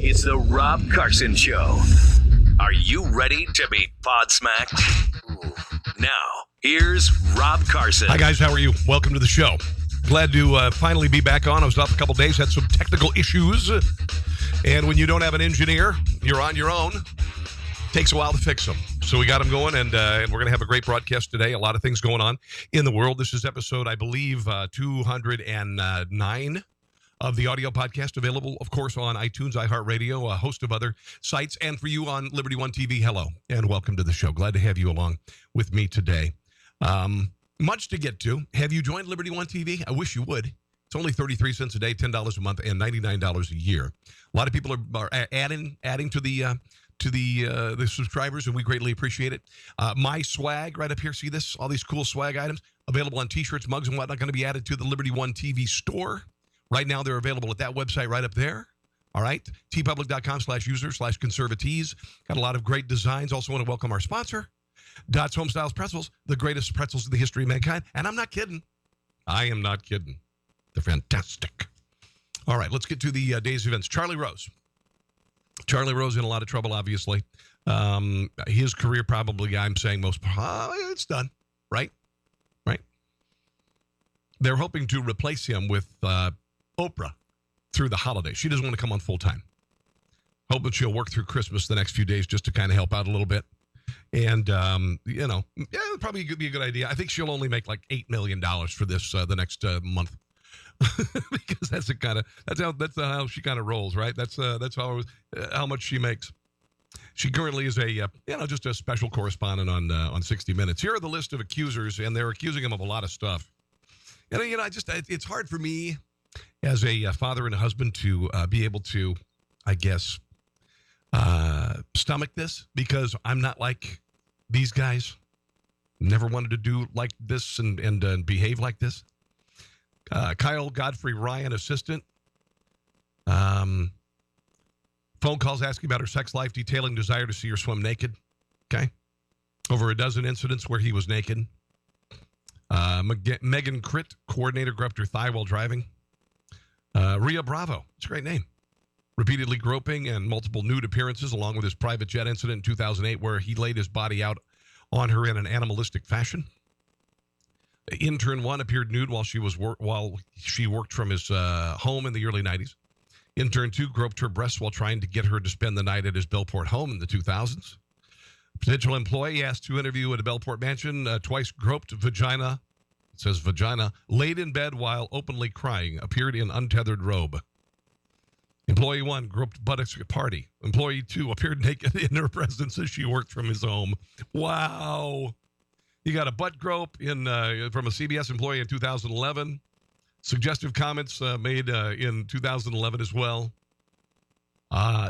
It's the Rob Carson Show. Are you ready to be podsmacked? Now, here's Rob Carson. Hi, guys. How are you? Welcome to the show. Glad to finally be back on. I was off a couple days, had some technical issues. And when you don't have an engineer, you're on your own. Takes a while to fix them. So we got them going, and we're going to have a great broadcast today. A lot of things going on in the world. This is episode, I believe, 209 of the audio podcast, available, of course, on iTunes, iHeartRadio, a host of other sites, and for you on Liberty One TV. Hello, and welcome to the show. Glad to have you along with me today. Much to get to. Have you joined Liberty One TV? I wish you would. It's only 33 cents a day, $10 a month, and $99 a year. A lot of people are adding to the subscribers, and we greatly appreciate it. My swag right up here, see this? All these cool swag items available on T-shirts, mugs, and whatnot, going to be added to the Liberty One TV store. Right now, they're available at that website right up there. All right, tpublic.com/user/conservatees. Got a lot of great designs. Also want to welcome our sponsor, Dots Homestyles Pretzels, the greatest pretzels in the history of mankind. And I'm not kidding. I am not kidding. They're fantastic. All right, let's get to the day's events. Charlie Rose in a lot of trouble, obviously. His career probably, I'm saying it's done, right? They're hoping to replace him with Oprah through the holidays. She doesn't want to come on full time. Hoping she'll work through Christmas the next few days just to kind of help out a little bit. And, probably could be a good idea. I think she'll only make like $8 million for this the next month. Because that's how she kind of rolls, right? That's how much she makes. She currently is just a special correspondent on 60 Minutes. Here are the list of accusers, and they're accusing him of a lot of stuff. And it's hard for me as a father and a husband to be able to, I guess, stomach this, because I'm not like these guys. Never wanted to do like this and behave like this. Kyle Godfrey Ryan, assistant. Phone calls asking about her sex life, detailing desire to see her swim naked. Okay. Over a dozen incidents where he was naked. Megan Crit, coordinator, grabbed her thigh while driving. Rhea Bravo, it's a great name. Repeatedly groping and multiple nude appearances, along with his private jet incident in 2008 where he laid his body out on her in an animalistic fashion. Intern 1 appeared nude while she worked from his home in the early 90s. Intern 2 groped her breasts while trying to get her to spend the night at his Bellport home in the 2000s. Potential employee asked to interview at a Bellport mansion, twice groped vagina, it says vagina, laid in bed while openly crying, appeared in untethered robe. Employee 1 groped buttocks at party. Employee 2 appeared naked in her presence as she worked from his home. Wow. You got a butt grope from a CBS employee in 2011. Suggestive comments made in 2011 as well.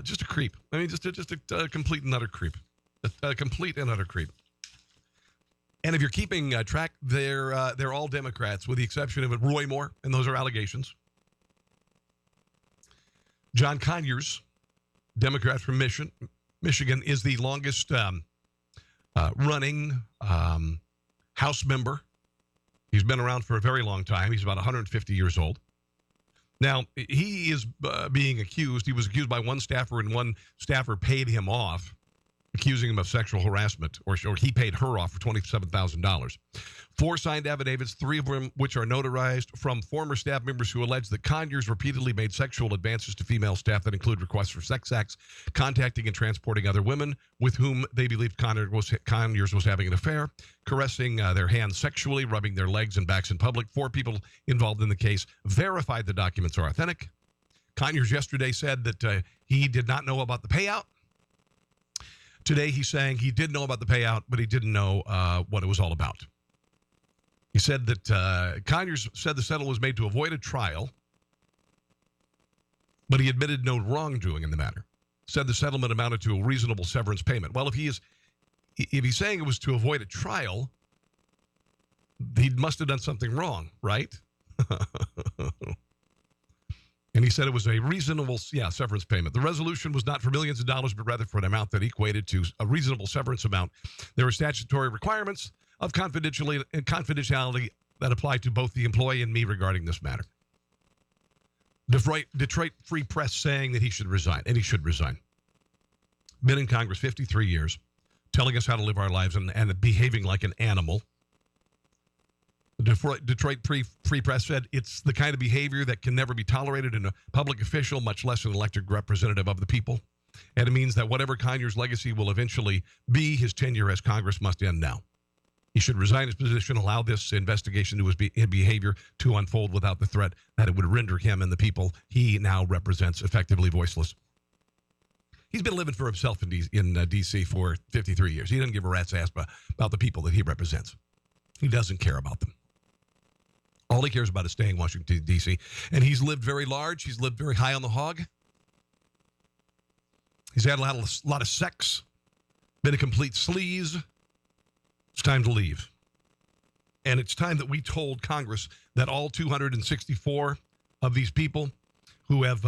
Just a creep. I mean, just a complete and utter creep. A complete and utter creep. And if you're keeping track, they're all Democrats, with the exception of Roy Moore, and those are allegations. John Conyers, Democrat from Michigan, is the longest running House member. He's been around for a very long time. He's about 150 years old. Now, he is being accused. He was accused by one staffer, and one staffer paid him off, accusing him of sexual harassment, or he paid her off for $27,000. 4 signed affidavits, 3 of them which are notarized, from former staff members who allege that Conyers repeatedly made sexual advances to female staff that include requests for sex acts, contacting and transporting other women with whom they believed Conyers was having an affair, caressing their hands sexually, rubbing their legs and backs in public. 4 people involved in the case verified the documents are authentic. Conyers yesterday said that he did not know about the payout. Today, he's saying he did know about the payout, but he didn't know what it was all about. He said that Conyers said the settlement was made to avoid a trial, but he admitted no wrongdoing in the matter. Said the settlement amounted to a reasonable severance payment. Well, if he's saying it was to avoid a trial, he must have done something wrong, right? And he said it was a reasonable, severance payment. The resolution was not for millions of dollars, but rather for an amount that equated to a reasonable severance amount. There were statutory requirements of confidentiality that apply to both the employee and me regarding this matter. Detroit Free Press saying that he should resign, and he should resign. Been in Congress 53 years, telling us how to live our lives and behaving like an animal. The Detroit Free Press said it's the kind of behavior that can never be tolerated in a public official, much less an elected representative of the people. And it means that whatever Conyers' legacy will eventually be, his tenure as Congress must end now. He should resign his position, allow this investigation to his behavior to unfold without the threat that it would render him and the people he now represents effectively voiceless. He's been living for himself in D.C. for 53 years. He doesn't give a rat's ass about the people that he represents. He doesn't care about them. All he cares about is staying in Washington, D.C. And he's lived very large. He's lived very high on the hog. He's had a lot of sex, been a complete sleaze. It's time to leave. And it's time that we told Congress that all 264 of these people who have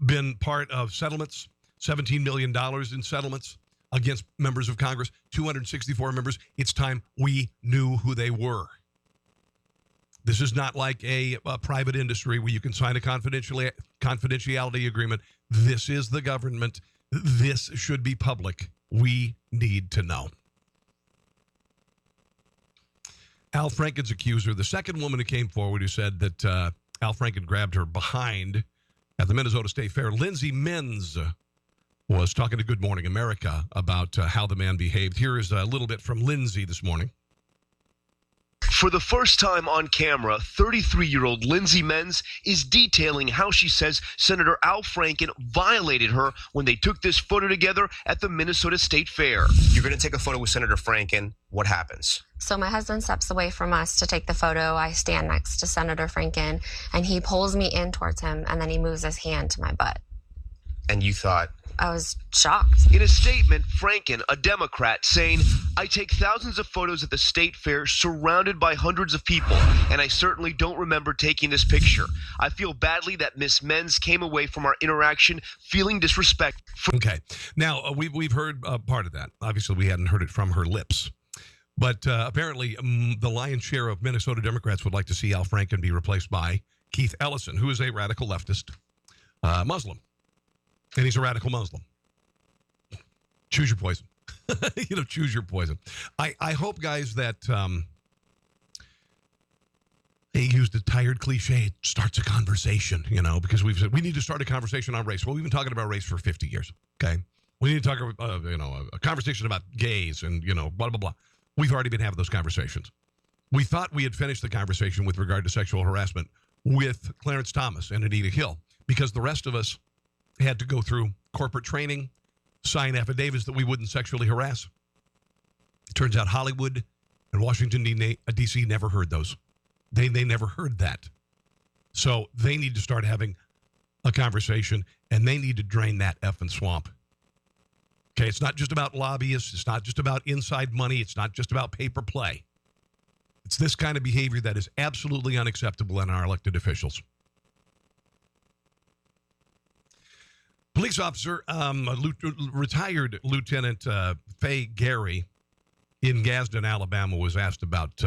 been part of settlements, $17 million in settlements against members of Congress, 264 members, it's time we knew who they were. This is not like a private industry where you can sign a confidentiality agreement. This is the government. This should be public. We need to know. Al Franken's accuser, the second woman who came forward who said that Al Franken grabbed her behind at the Minnesota State Fair, Lindsay Menz, was talking to Good Morning America about how the man behaved. Here is a little bit from Lindsay this morning. For the first time on camera, 33-year-old Lindsay Menz is detailing how she says Senator Al Franken violated her when they took this photo together at the Minnesota State Fair. You're going to take a photo with Senator Franken. What happens? So my husband steps away from us to take the photo. I stand next to Senator Franken, and he pulls me in towards him, and then he moves his hand to my butt. And you thought? I was shocked. In a statement, Franken, a Democrat, saying, I take thousands of photos at the state fair surrounded by hundreds of people, and I certainly don't remember taking this picture. I feel badly that Miss Menz came away from our interaction feeling disrespect. Okay. Now, we've heard part of that. Obviously, we hadn't heard it from her lips. But apparently, the lion's share of Minnesota Democrats would like to see Al Franken be replaced by Keith Ellison, who is a radical leftist Muslim. And he's a radical Muslim. Choose your poison. Choose your poison. I hope, guys, that they used a tired cliche. It starts a conversation, because we've said we need to start a conversation on race. Well, we've been talking about race for 50 years, okay? We need to talk about, a conversation about gays and, blah, blah, blah. We've already been having those conversations. We thought we had finished the conversation with regard to sexual harassment with Clarence Thomas and Anita Hill because the rest of us had to go through corporate training, sign affidavits that we wouldn't sexually harass. It turns out Hollywood and Washington, D.C. never heard those. They never heard that. So they need to start having a conversation, and they need to drain that effing swamp. Okay, it's not just about lobbyists. It's not just about inside money. It's not just about paper play. It's this kind of behavior that is absolutely unacceptable in our elected officials. Police officer, retired Lieutenant Faye Gary in Gadsden, Alabama, was asked about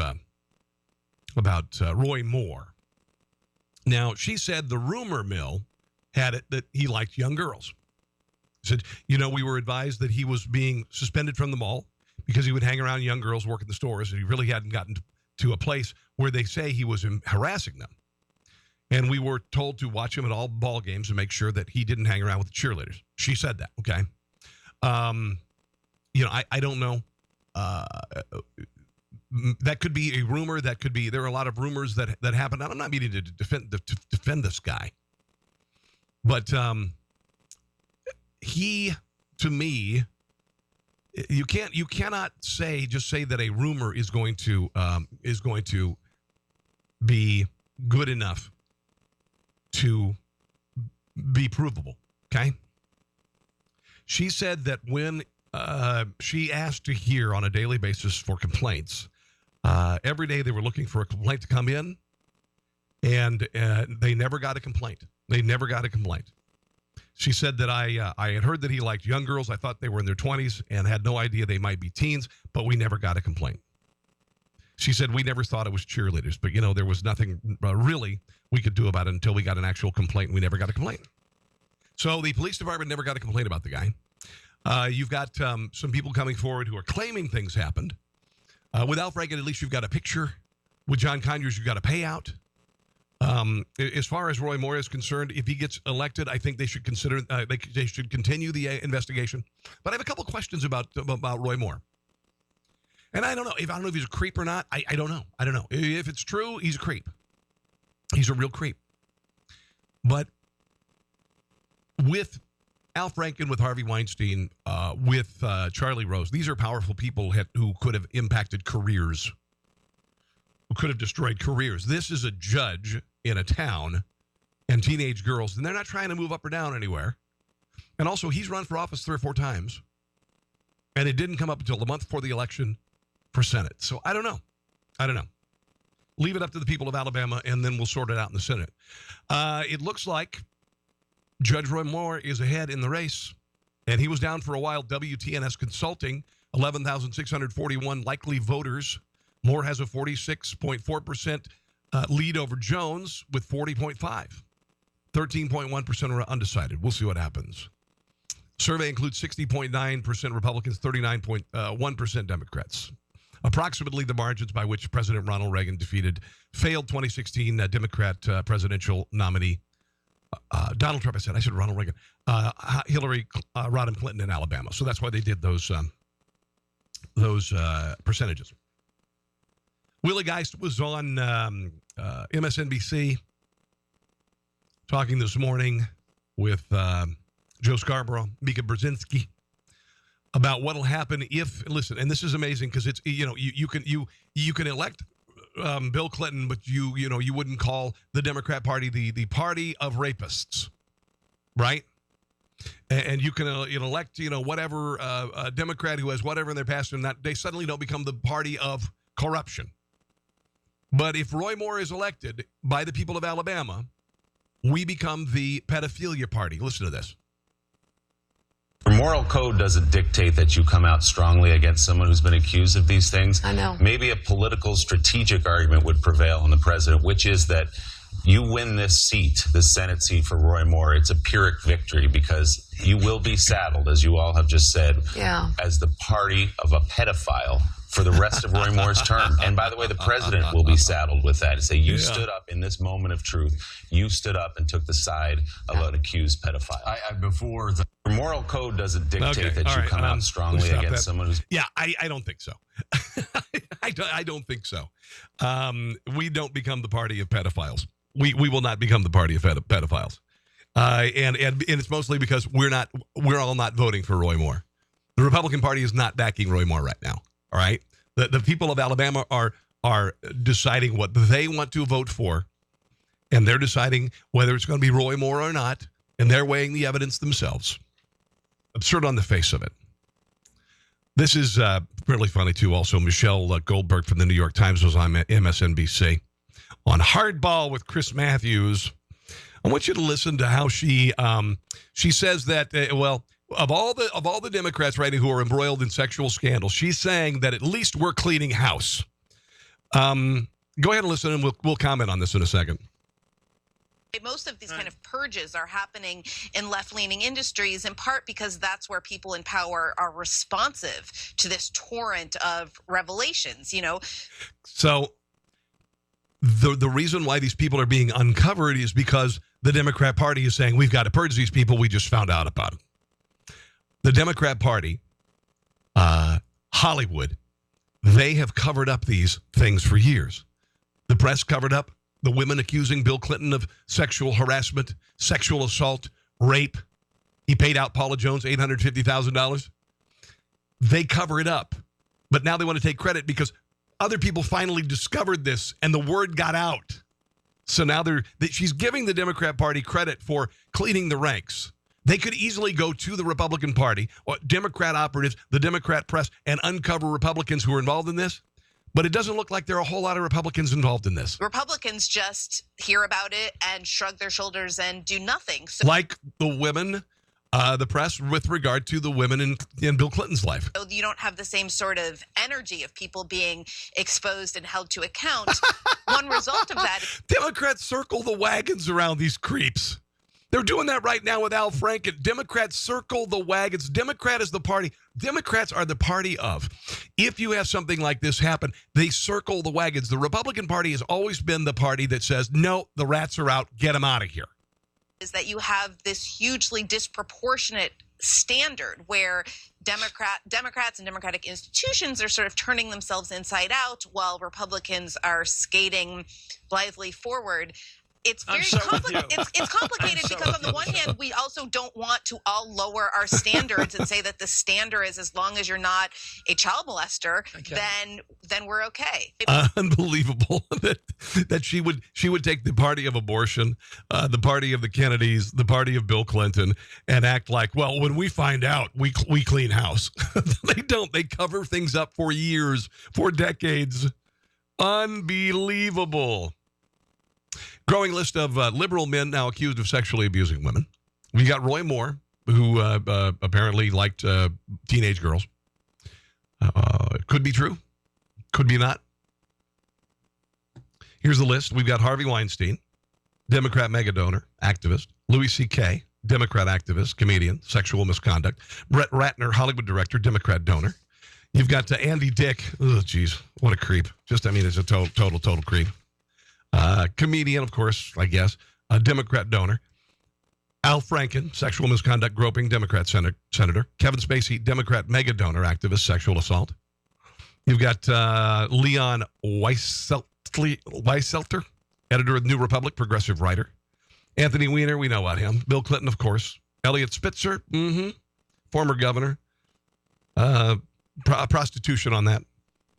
Roy Moore. Now, she said the rumor mill had it that he liked young girls. Said, we were advised that he was being suspended from the mall because he would hang around young girls, work in the stores, and he really hadn't gotten to a place where they say he was harassing them. And we were told to watch him at all ball games and make sure that he didn't hang around with the cheerleaders. She said that, okay? I don't know. That could be a rumor. That could be, there are a lot of rumors that happen. I'm not meaning to defend this guy. But he, to me, you cannot just say that a rumor is going to be good enough to be provable, okay? She said that when she asked to hear on a daily basis for complaints, every day they were looking for a complaint to come in, and they never got a complaint. They never got a complaint. She said that I had heard that he liked young girls. I thought they were in their 20s and had no idea they might be teens, but we never got a complaint. She said, we never thought it was cheerleaders, but, there was nothing really we could do about it until we got an actual complaint. We never got a complaint. So the police department never got a complaint about the guy. You've got some people coming forward who are claiming things happened. With Al Franken, at least you've got a picture. With John Conyers, you've got a payout. As far as Roy Moore is concerned, if he gets elected, I think they should consider they should continue the investigation. But I have a couple questions about Roy Moore. And I don't know if he's a creep or not. I don't know. I don't know. If it's true, he's a creep. He's a real creep. But with Al Franken, with Harvey Weinstein, with Charlie Rose, these are powerful people who could have impacted careers, who could have destroyed careers. This is a judge in a town and teenage girls, and they're not trying to move up or down anywhere. And also, he's run for office 3 or 4 times, and it didn't come up until the month before the election for Senate. So I don't know. Leave it up to the people of Alabama, and then we'll sort it out in the Senate. It looks like Judge Roy Moore is ahead in the race, and he was down for a while. WTNS Consulting, 11,641 likely voters. Moore has a 46.4% lead over Jones with 40.5. 13.1% are undecided. We'll see what happens. Survey includes 60.9% Republicans, 39.1% Democrats. Approximately the margins by which President Ronald Reagan defeated failed 2016 Democrat presidential nominee Donald Trump. I said Ronald Reagan. Hillary Rodham Clinton in Alabama. So that's why they did those percentages. Willie Geist was on MSNBC talking this morning with Joe Scarborough, Mika Brzezinski, about what will happen if, listen, and this is amazing because it's, you can elect Bill Clinton, but you wouldn't call the Democrat Party the party of rapists, right? And you can elect, whatever a Democrat who has whatever in their past, and that they suddenly don't become the party of corruption. But if Roy Moore is elected by the people of Alabama, we become the pedophilia party. Listen to this. Your moral code doesn't dictate that you come out strongly against someone who's been accused of these things. I know. Maybe a political strategic argument would prevail on the president, which is that you win this seat, this Senate seat for Roy Moore. It's a Pyrrhic victory because you will be saddled, as you all have just said, as the party of a pedophile for the rest of Roy Moore's term. And by the way, the president will be saddled with that. To say you stood up in this moment of truth. You stood up and took the side of an accused pedophile. Your moral code doesn't dictate that you come out strongly against someone who's... Yeah, I don't think so. I don't think so. We don't become the party of pedophiles. We will not become the party of pedophiles. And it's mostly because we're all not voting for Roy Moore. The Republican Party is not backing Roy Moore right now. All right. The people of Alabama are deciding what they want to vote for, and they're deciding whether it's going to be Roy Moore or not, and they're weighing the evidence themselves. Absurd on the face of it. This is really funny, too. Also, Michelle Goldberg from the New York Times was on MSNBC on Hardball with Chris Matthews. I want you to listen to how she says that, of all the Democrats, right, who are embroiled in sexual scandals, she's saying that at least we're cleaning house. Go ahead and listen, and we'll comment on this in a second. Most of these kind of purges are happening in left-leaning industries, in part because that's where people in power are responsive to this torrent of revelations, So the reason why these people are being uncovered is because the Democrat Party is saying, we've got to purge these people. We just found out about them. The Democrat Party, Hollywood, they have covered up these things for years. The press covered up the women accusing Bill Clinton of sexual harassment, sexual assault, rape. He paid out Paula Jones $850,000. They cover it up. But now they want to take credit because other people finally discovered this and the word got out. So now she's giving the Democrat Party credit for cleaning the ranks. They could easily go to the Republican Party or Democrat operatives, the Democrat press, and uncover Republicans who are involved in this. But it doesn't look like there are a whole lot of Republicans involved in this. Republicans just hear about it and shrug their shoulders and do nothing. So- like the women the press with regard to the women in Bill Clinton's life. So you don't have the same sort of energy of people being exposed and held to account. One result of that. Democrats circle the wagons around these creeps. They're doing that right now with Al Franken. Democrats circle the wagons. Democrat is the party. Democrats are the party of. If you have something like this happen, they circle the wagons. The Republican Party has always been the party that says, no, the rats are out. Get them out of here. Is that you have this hugely disproportionate standard where Democrats and democratic institutions are sort of turning themselves inside out while Republicans are skating blithely forward. It's very complicated. It's complicated because on the one hand, we also don't want to all lower our standards and say that the standard is as long as you're not a child molester, then we're okay. Unbelievable that she would take the party of abortion, the party of the Kennedys, the party of Bill Clinton, and act like, well, when we find out, we clean house. They don't. They cover things up for years, for decades. Unbelievable. Growing list of liberal men now accused of sexually abusing women. We got Roy Moore, who apparently liked teenage girls. Could be true. Could be not. Here's the list. We've got Harvey Weinstein, Democrat mega donor, activist. Louis C.K., Democrat activist, comedian, sexual misconduct. Brett Ratner, Hollywood director, Democrat donor. You've got Andy Dick. Oh, geez. What a creep. It's a total creep. Comedian, of course, I guess, a Democrat donor. Al Franken, sexual misconduct, groping, Democrat senator. Kevin Spacey, Democrat mega donor, activist, sexual assault. You've got Leon Wieselter, editor of New Republic, progressive writer. Anthony Weiner, we know about him. Bill Clinton, of course. Elliot Spitzer, former governor. Prostitution on that.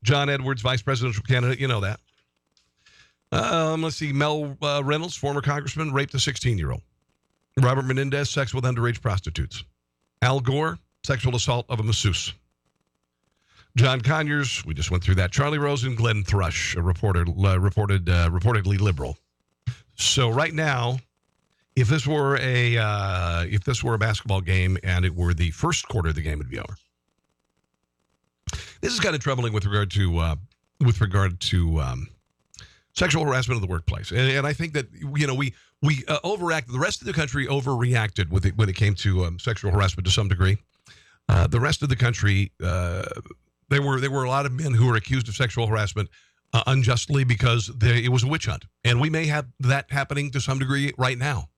John Edwards, vice presidential candidate, you know that. Let's see, Mel Reynolds, former congressman, raped a 16-year-old. Robert Menendez, sex with underage prostitutes. Al Gore, sexual assault of a masseuse. John Conyers, we just went through that. Charlie Rose and Glenn Thrush, reportedly liberal. So right now, if this were a basketball game and it were the first quarter of the game, it'd be over. This is kind of troubling with regard to sexual harassment in the workplace. And I think that, we overreacted. The rest of the country overreacted when it came to sexual harassment to some degree. The rest of the country, there were a lot of men who were accused of sexual harassment unjustly because it was a witch hunt. And we may have that happening to some degree right now.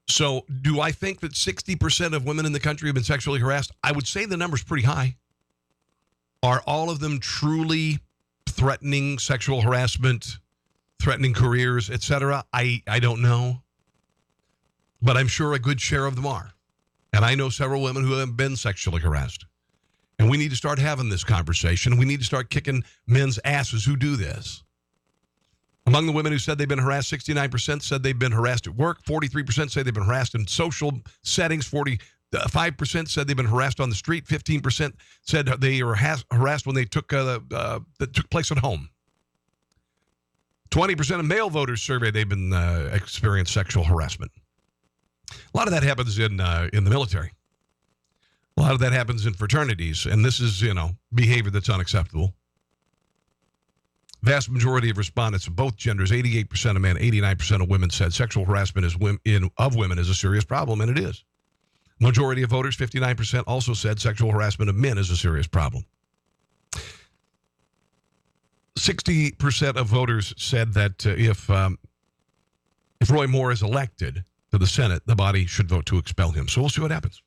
So do I think that 60% of women in the country have been sexually harassed? I would say the number's pretty high. Are all of them truly threatening sexual harassment, threatening careers, etc.? I don't know. But I'm sure a good share of them are. And I know several women who have been sexually harassed. And we need to start having this conversation. We need to start kicking men's asses who do this. Among the women who said they've been harassed, 69% said they've been harassed at work. 43% say they've been harassed in social settings. 5% said they've been harassed on the street. 15% said they were harassed when they took place at home. 20% of male voters surveyed they've been experienced sexual harassment. A lot of that happens in the military. A lot of that happens in fraternities, and this is behavior that's unacceptable. Vast majority of respondents of both genders, 88% of men, 89% of women, said sexual harassment of women is a serious problem, and it is. Majority of voters, 59%, also said sexual harassment of men is a serious problem. 60% of voters said that if Roy Moore is elected to the Senate, the body should vote to expel him. So we'll see what happens.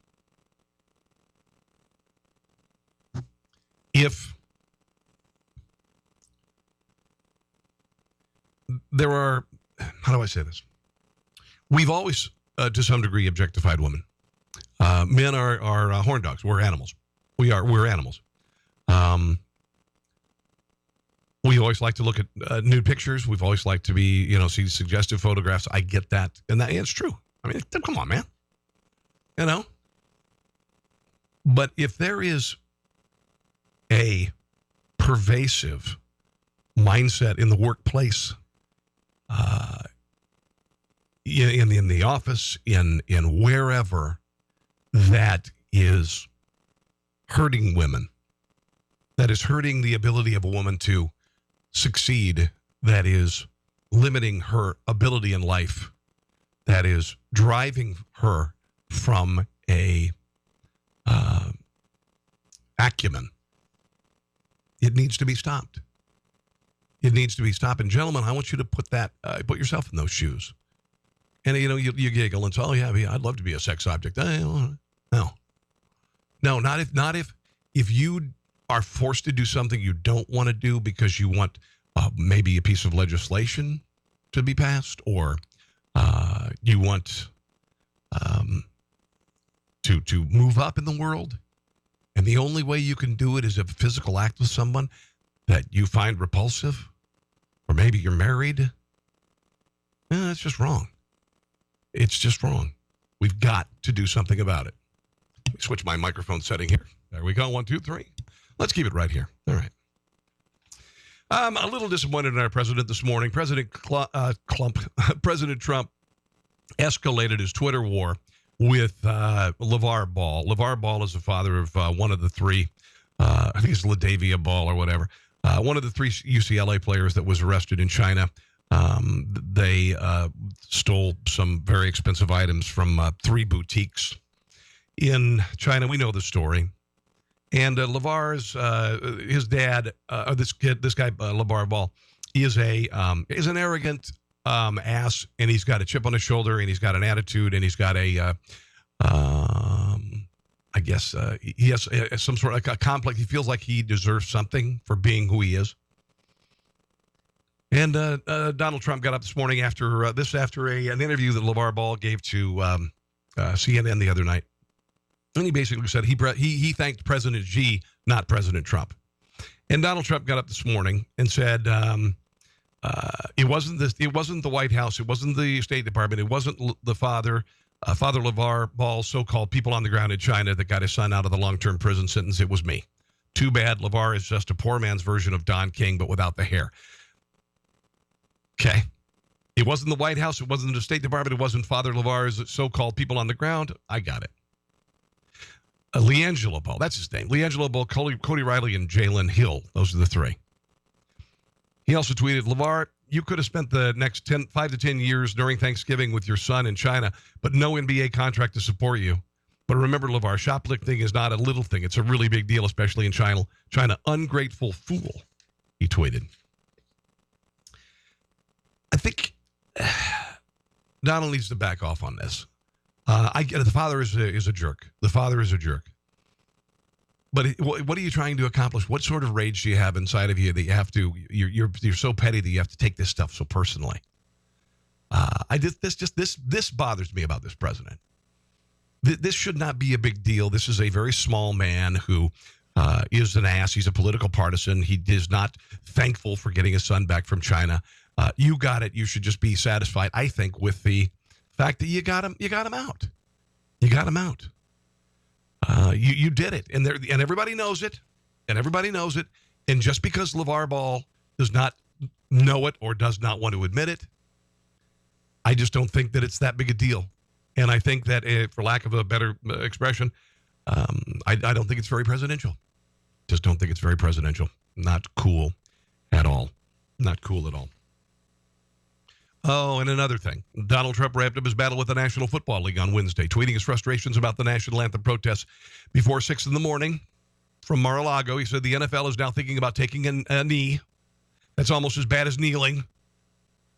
If there are, how do I say this? We've always, to some degree, objectified women. Men are horn dogs. We're animals. We're animals. We always like to look at nude pictures. We've always liked to be, see suggestive photographs. I get that. And it's true. I mean, come on, man. But if there is a pervasive mindset in the workplace, in the office, in wherever, that is hurting women, that is hurting the ability of a woman to succeed, that is limiting her ability in life, that is driving her from a acumen. It needs to be stopped. It needs to be stopped. And gentlemen, I want you to put yourself in those shoes. And you giggle and say, "Oh yeah, I'd love to be a sex object." No, not if you are forced to do something you don't want to do because you want maybe a piece of legislation to be passed, or you want to move up in the world, and the only way you can do it is a physical act with someone that you find repulsive, or maybe you're married. That's just wrong. It's just wrong. We've got to do something about it. Let me switch my microphone setting here. There we go. 1, 2, 3. Let's keep it right here. All right. I'm a little disappointed in our president this morning. President Trump escalated his Twitter war with LeVar Ball. LeVar Ball is the father of one of the three, I think it's LaDavia Ball or whatever, one of the three UCLA players that was arrested in China. They stole some very expensive items from 3 boutiques in China. We know the story. And LeVar's his dad, this guy LeVar Ball, is an arrogant ass, and he's got a chip on his shoulder, and he's got an attitude, and he's got he has some sort of a complex. He feels like he deserves something for being who he is. And Donald Trump got up this morning after an interview that LeVar Ball gave to CNN the other night. And he basically said he thanked President Xi, not President Trump. And Donald Trump got up this morning and said it wasn't the White House, it wasn't the State Department, it wasn't the Father LeVar Ball's so-called people on the ground in China that got his son out of the long-term prison sentence. It was me. Too bad. LeVar is just a poor man's version of Don King, but without the hair. Okay. It wasn't the White House, it wasn't the State Department, it wasn't Father LeVar's so-called people on the ground. I got it. LeAngelo Ball, that's his name. LeAngelo Ball, Cody Riley, and Jalen Hill. Those are the 3. He also tweeted, LeVar, you could have spent the next 5 to 10 years during Thanksgiving with your son in China, but no NBA contract to support you. But remember, LeVar, shoplifting is not a little thing. It's a really big deal, especially in China. Ungrateful fool, he tweeted. I think Donald needs to back off on this. I get it. The father is a jerk. The father is a jerk. But what are you trying to accomplish? What sort of rage do you have inside of you that you have to? You're so petty that you have to take this stuff so personally. This bothers me about this president. This should not be a big deal. This is a very small man who is an ass. He's a political partisan. He is not thankful for getting his son back from China. You got it. You should just be satisfied, I think, with the fact that you got him out. You got him out. You did it, and everybody knows it, and just because LeVar Ball does not know it or does not want to admit it, I just don't think that it's that big a deal. And I think that, for lack of a better expression, I don't think it's very presidential. Just don't think it's very presidential. Not cool at all. Not cool at all. Oh, and another thing. Donald Trump wrapped up his battle with the National Football League on Wednesday, tweeting his frustrations about the national anthem protests before 6 in the morning from Mar-a-Lago. He said the NFL is now thinking about taking a knee. That's almost as bad as kneeling.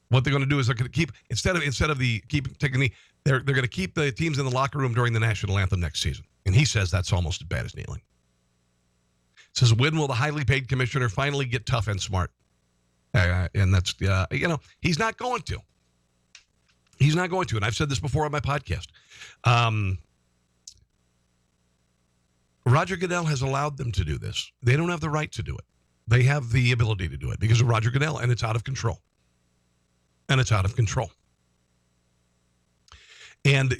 What they're going to do is they're going to keep, instead of taking a knee, they're going to keep the teams in the locker room during the national anthem next season. And he says that's almost as bad as kneeling. Says, when will the highly paid commissioner finally get tough and smart? And that's, he's not going to. He's not going to. And I've said this before on my podcast. Roger Goodell has allowed them to do this. They don't have the right to do it. They have the ability to do it because of Roger Goodell, and it's out of control. And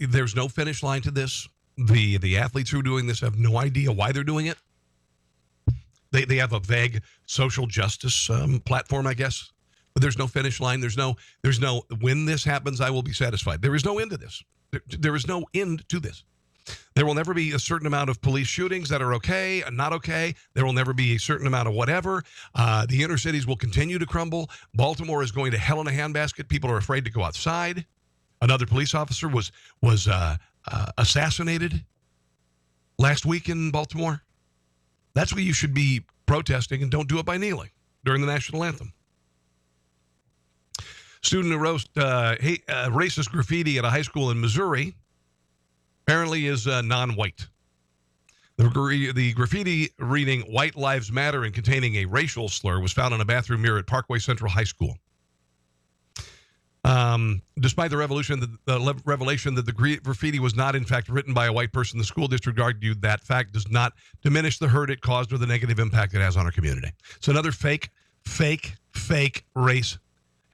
there's no finish line to this. The athletes who are doing this have no idea why they're doing it. They have a vague social justice platform, I guess, but there's no finish line. There's no when this happens, I will be satisfied. There is no end to this. There is no end to this. There will never be a certain amount of police shootings that are okay and not okay. There will never be a certain amount of whatever. The inner cities will continue to crumble. Baltimore is going to hell in a handbasket. People are afraid to go outside. Another police officer was assassinated last week in Baltimore. That's where you should be protesting, and don't do it by kneeling during the national anthem. Student who wrote racist graffiti at a high school in Missouri apparently is non-white. The graffiti reading "White Lives Matter" and containing a racial slur was found on a bathroom mirror at Parkway Central High School. Despite the revelation that the graffiti was not, in fact, written by a white person, the school district argued that fact does not diminish the hurt it caused or the negative impact it has on our community. So another fake race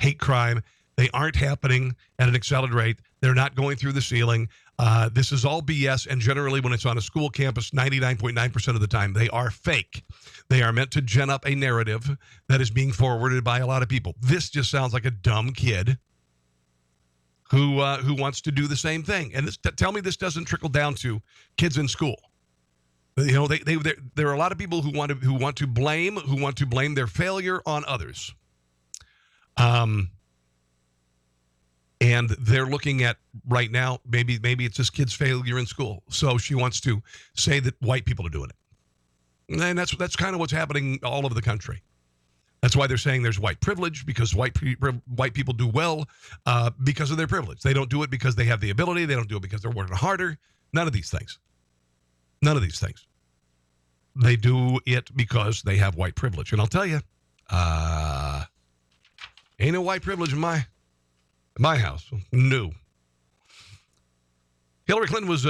hate crime. They aren't happening at an accelerated rate. They're not going through the ceiling. This is all BS, and generally when it's on a school campus, 99.9% of the time, they are fake. They are meant to gen up a narrative that is being forwarded by a lot of people. This just sounds like a dumb kid who wants to do the same thing. And tell me this doesn't trickle down to kids in school. You know, there are a lot of people who want to blame their failure on others. And they're looking at right now, maybe it's this kid's failure in school. So she wants to say that white people are doing it. And that's kind of what's happening all over the country. That's why they're saying there's white privilege, because white people do well because of their privilege. They don't do it because they have the ability. They don't do it because they're working harder. None of these things. They do it because they have white privilege. And I'll tell you, ain't no white privilege in my house. No. Hillary Clinton was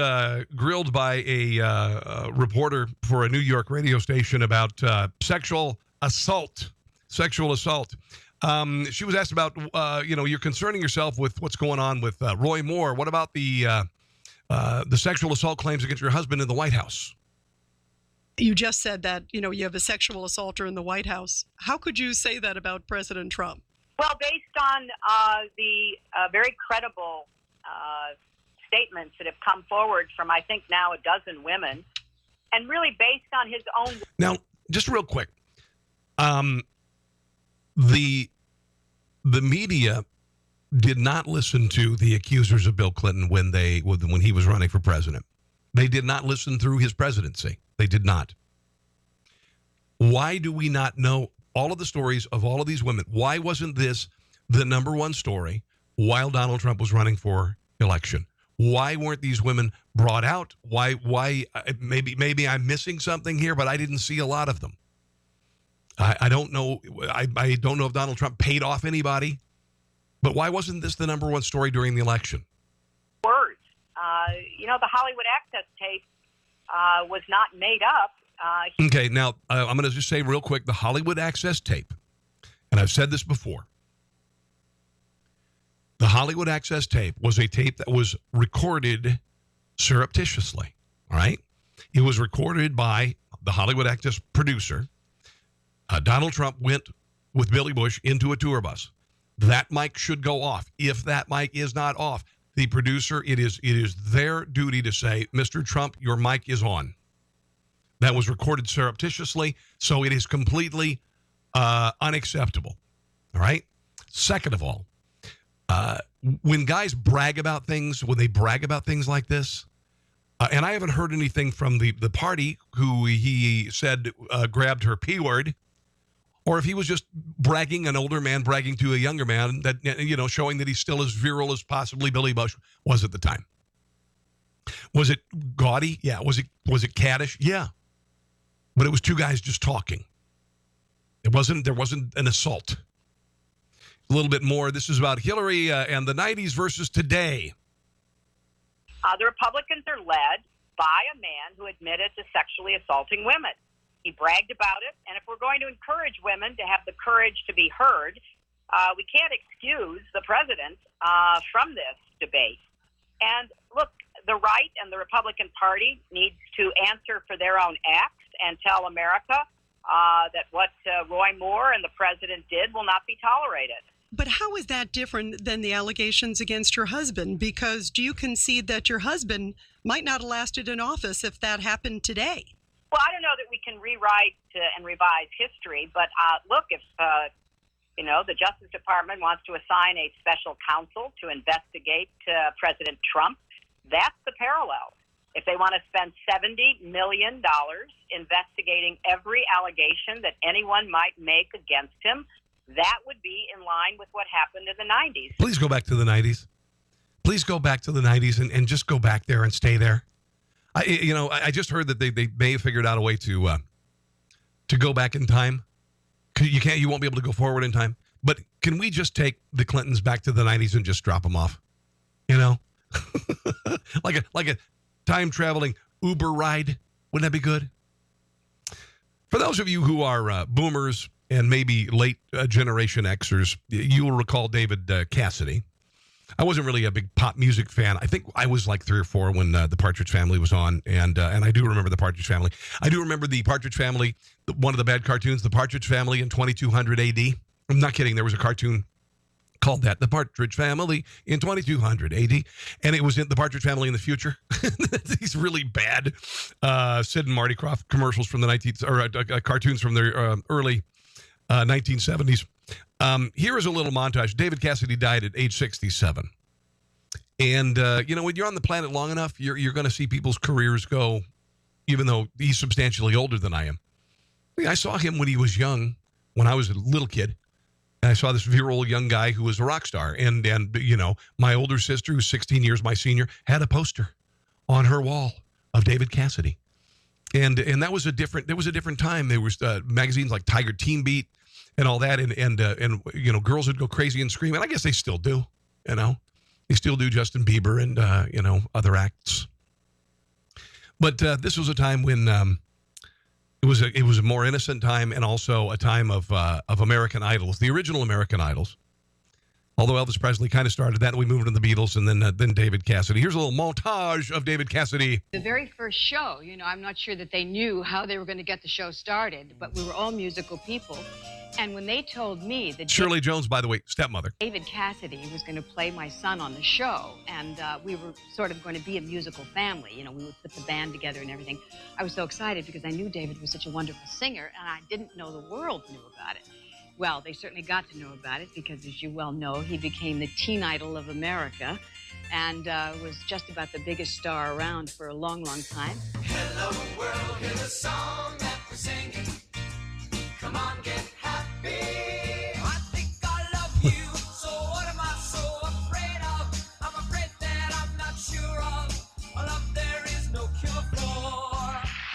grilled by a reporter for a New York radio station about sexual assault. She was asked about, you're concerning yourself with what's going on with Roy Moore. What about the sexual assault claims against your husband in the White House? You just said that, you have a sexual assaulter in the White House. How could you say that about President Trump? Well, based on the very credible statements that have come forward from, I think, now a dozen women, and really based on his own... Now, just real quick, the media did not listen to the accusers of Bill Clinton when he was running for president. They did not listen through his presidency. They did not. Why do we not know all of the stories of all of these women? Why wasn't this the number one story while Donald Trump was running for election? Why weren't these women brought out? Why? Maybe I'm missing something here, but I didn't see a lot of them. I don't know. I don't know if Donald Trump paid off anybody, but why wasn't this the number one story during the election? Words. The Hollywood Access tape was not made up. Okay, now I'm going to just say real quick, the Hollywood Access tape, and I've said this before, the Hollywood Access tape was a tape that was recorded surreptitiously, all right? It was recorded by the Hollywood Access producer. Donald Trump went with Billy Bush into a tour bus. That mic should go off. If that mic is not off, the producer, it is their duty to say, Mr. Trump, your mic is on. That was recorded surreptitiously, so it is completely unacceptable. All right? Second of all, when guys brag about things, when they brag about things like this, and I haven't heard anything from the party who he said grabbed her P word, or if he was just bragging, an older man bragging to a younger man, that, showing that he's still as virile as possibly Billy Bush was at the time. Was it gaudy? Yeah. Was it caddish? Yeah. But it was two guys just talking. There wasn't an assault. A little bit more. This is about Hillary and the 90s versus today. The Republicans are led by a man who admitted to sexually assaulting women. He bragged about it, and if we're going to encourage women to have the courage to be heard, we can't excuse the president from this debate. And look, the right and the Republican Party needs to answer for their own acts and tell America that what Roy Moore and the president did will not be tolerated. But how is that different than the allegations against your husband? Because do you concede that your husband might not have lasted in office if that happened today. Well, I don't know that we can rewrite and revise history, but look, if the Justice Department wants to assign a special counsel to investigate President Trump, that's the parallel. If they want to spend $70 million investigating every allegation that anyone might make against him, that would be in line with what happened in the 90s. Please go back to the 90s. Please go back to the 90s and just go back there and stay there. I just heard that they may have figured out a way to go back in time. You won't be able to go forward in time. But can we just take the Clintons back to the 90s and just drop them off? like a time traveling Uber ride. Wouldn't that be good? For those of you who are boomers and maybe late Generation Xers, you will recall David Cassidy. I wasn't really a big pop music fan. I think I was like 3 or 4 when the Partridge Family was on, and I do remember the Partridge Family. I do remember the Partridge Family, one of the bad cartoons, the Partridge Family in 2200 AD. I'm not kidding. There was a cartoon called that, the Partridge Family in 2200 AD, and it was in the Partridge Family in the future. These really bad Sid and Marty Krofft commercials from the cartoons from the early 1970s. Here is a little montage. David Cassidy died at age 67. And, when you're on the planet long enough, you're going to see people's careers go, even though he's substantially older than I am. I saw him when he was young, when I was a little kid. And I saw this virile young guy who was a rock star. And my older sister, who's 16 years my senior, had a poster on her wall of David Cassidy. And that was a different time. There was magazines like Tiger Teen Beat and all that. And girls would go crazy and scream. And I guess they still do, They still do Justin Bieber and, other acts. But this was a time when it was a more innocent time, and also a time of American Idols, the original American Idols. Although Elvis Presley kind of started that, and we moved to the Beatles, and then David Cassidy. Here's a little montage of David Cassidy. The very first show, I'm not sure that they knew how they were going to get the show started, but we were all musical people. And when they told me that Shirley Jones, by the way, stepmother. David Cassidy was going to play my son on the show, and we were sort of going to be a musical family. We would put the band together and everything. I was so excited because I knew David was such a wonderful singer, and I didn't know the world knew about it. Well, they certainly got to know about it because, as you well know, he became the teen idol of America and was just about the biggest star around for a long, long time. Hello world, here's a song that we're singing. Come on, get happy. I think I love you, so what am I so afraid of? I'm afraid that I'm not sure of. A love there is no cure for.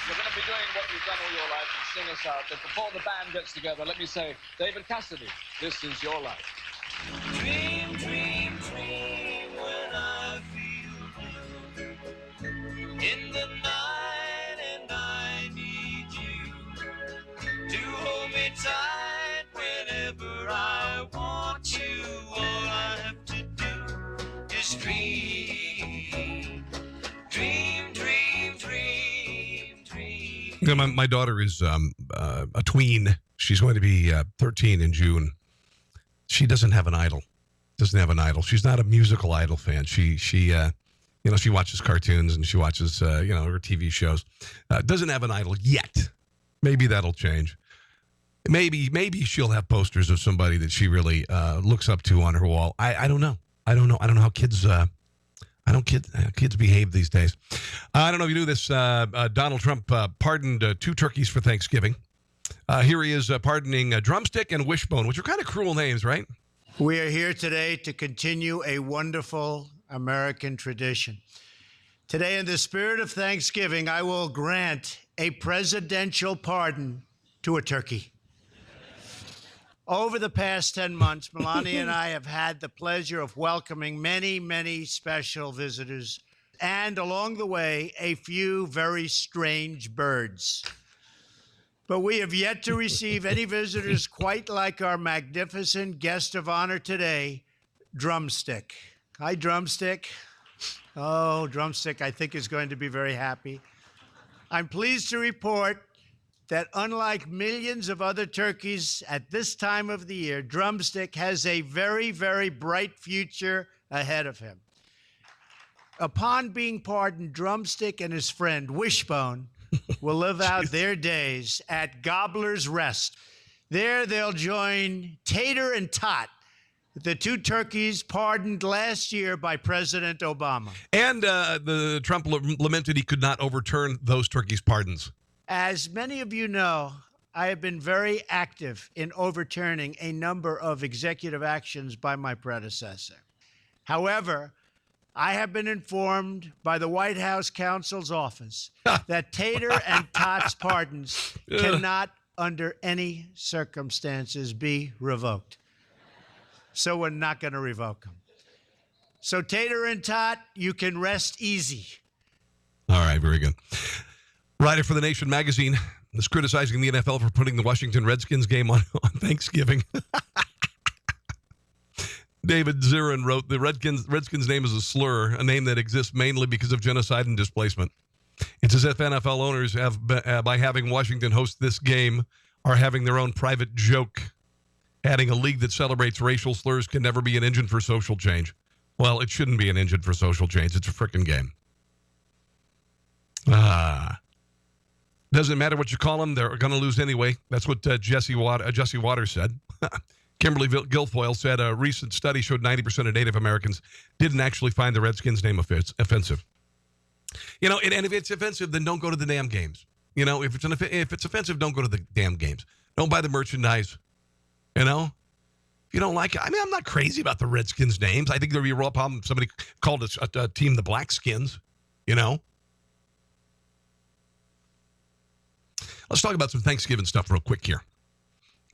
You're going to be doing what you've done all your life and sing us out. But before the band gets together, let me say, David Cassidy, this is your life. Dream, dream, dream when I feel blue in the night, and I need you to hold me tight whenever I want you. All I have to do is dream, dream, dream, dream, dream. My daughter is a tween. She's going to be 13 in June. She doesn't have an idol. She's not a musical Idol fan. She watches cartoons and she watches her TV shows. Doesn't have an idol yet. Maybe that'll change. Maybe she'll have posters of somebody that she really looks up to on her wall. I don't know. I don't know how kids kids behave these days. I don't know if you knew this. Donald Trump pardoned 2 turkeys for Thanksgiving. Here he is pardoning Drumstick and Wishbone, which are kind of cruel names, right? We are here today to continue a wonderful American tradition. Today, in the spirit of Thanksgiving, I will grant a presidential pardon to a turkey. Over the past 10 months, Melania and I have had the pleasure of welcoming many, many special visitors, and along the way, a few very strange birds. But we have yet to receive any visitors quite like our magnificent guest of honor today, Drumstick. Hi, Drumstick. Oh, Drumstick, I think, is going to be very happy. I'm pleased to report that unlike millions of other turkeys at this time of the year, Drumstick has a very, very bright future ahead of him. Upon being pardoned, Drumstick and his friend Wishbone will live out their days at Gobbler's Rest. There they'll join Tater and Tot, the two turkeys pardoned last year by President Obama. And the Trump lamented he could not overturn those turkeys' pardons. As many of you know, I have been very active in overturning a number of executive actions by my predecessor. However, I have been informed by the White House counsel's office that Tater and Tot's pardons cannot, under any circumstances, be revoked. So we're not going to revoke them. So Tater and Tot, you can rest easy. All right, very good. Writer for The Nation magazine is criticizing the NFL for putting the Washington Redskins game on Thanksgiving. David Zirin wrote, the Redskins name is a slur, a name that exists mainly because of genocide and displacement. It's as if NFL owners have, by having Washington host this game, are having their own private joke. Adding a league that celebrates racial slurs can never be an engine for social change. Well, it shouldn't be an engine for social change. It's a frickin' game. Doesn't matter what you call them. They're going to lose anyway. That's what Jesse Waters said. Kimberly Guilfoyle said a recent study showed 90% of Native Americans didn't actually find the Redskins name offensive. You know, and if it's offensive, then don't go to the damn games. You know, if it's offensive, don't go to the damn games. Don't buy the merchandise. You know, if you don't like it. I mean, I'm not crazy about the Redskins names. I think there'd be a real problem if somebody called a team the Blackskins. You know. Let's talk about some Thanksgiving stuff real quick here.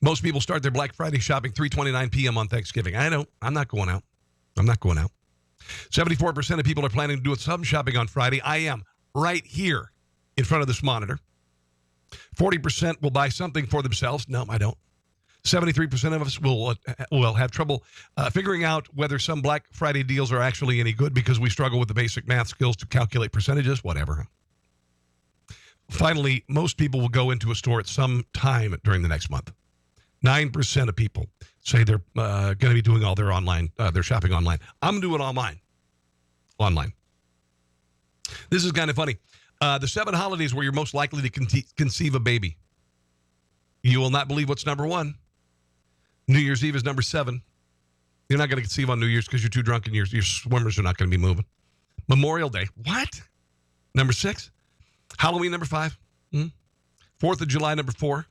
Most people start their Black Friday shopping 3:29 p.m. on Thanksgiving. I know. I'm not going out. 74% of people are planning to do some shopping on Friday. I am right here in front of this monitor. 40% will buy something for themselves. No, I don't. 73% of us will have trouble figuring out whether some Black Friday deals are actually any good because we struggle with the basic math skills to calculate percentages, whatever. Finally, most people will go into a store at some time during the next month. 9% of people say they're going to be doing all their shopping online. I'm doing online. This is kind of funny. The 7 holidays where you're most likely to conceive a baby. You will not believe what's number 1. New Year's Eve is number 7. You're not going to conceive on New Year's because you're too drunk and your swimmers are not going to be moving. Memorial Day. What? Number 6. Halloween, number 5. 4th of July, number 4.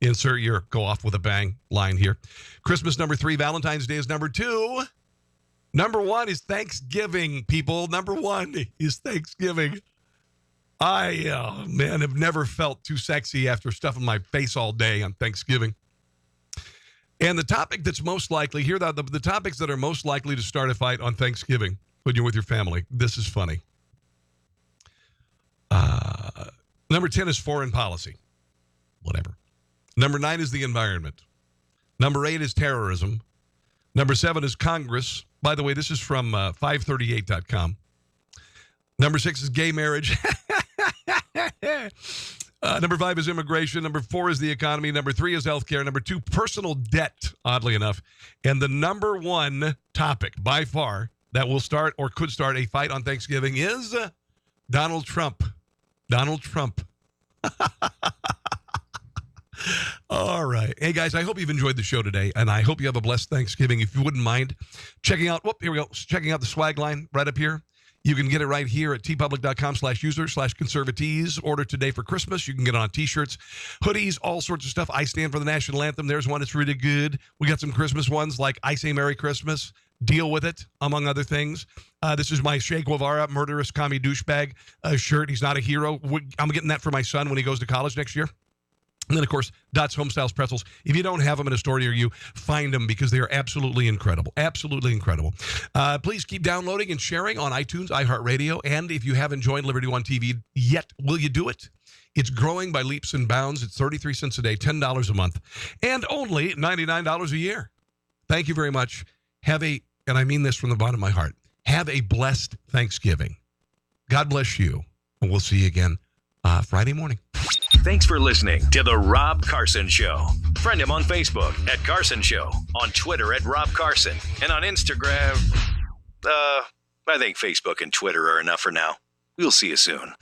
Insert your go off with a bang line here. Christmas, number 3. Valentine's Day is number 2. Number 1 is Thanksgiving, people. Number 1 is Thanksgiving. I, have never felt too sexy after stuffing my face all day on Thanksgiving. And the topic that's most likely, here, the topics that are most likely to start a fight on Thanksgiving when you're with your family. This is funny. Number 10 is foreign policy. Whatever. Number 9 is the environment. Number 8 is terrorism. Number 7 is Congress. By the way, this is from 538.com. Number 6 is gay marriage. Number 5 is immigration. Number 4 is the economy. Number 3 is healthcare. Number 2, personal debt, oddly enough. And the number 1 topic by far that will start or could start a fight on Thanksgiving is Donald Trump. Donald Trump. All right. Hey, guys, I hope you've enjoyed the show today, and I hope you have a blessed Thanksgiving. If you wouldn't mind checking out, here we go, checking out the swag line right up here. You can get it right here at tpublic.com/user/conservatees. Order today for Christmas. You can get it on T-shirts, hoodies, all sorts of stuff. I stand for the national anthem. There's one that's really good. We got some Christmas ones like I Say Merry Christmas, Deal With It, among other things. This is my Che Guevara, murderous commie douchebag shirt. He's not a hero. I'm getting that for my son when he goes to college next year. And then, of course, Dot's Homestyles Pretzels. If you don't have them in a store near you, find them because they are absolutely incredible. Absolutely incredible. Please keep downloading and sharing on iTunes, iHeartRadio. And if you haven't joined Liberty One TV yet, will you do it? It's growing by leaps and bounds. It's 33 cents a day, $10 a month, and only $99 a year. Thank you very much. And I mean this from the bottom of my heart, have a blessed Thanksgiving. God bless you. And we'll see you again Friday morning. Thanks for listening to The Rob Carson Show. Friend him on Facebook at Carson Show, on Twitter at Rob Carson, and on Instagram, I think Facebook and Twitter are enough for now. We'll see you soon.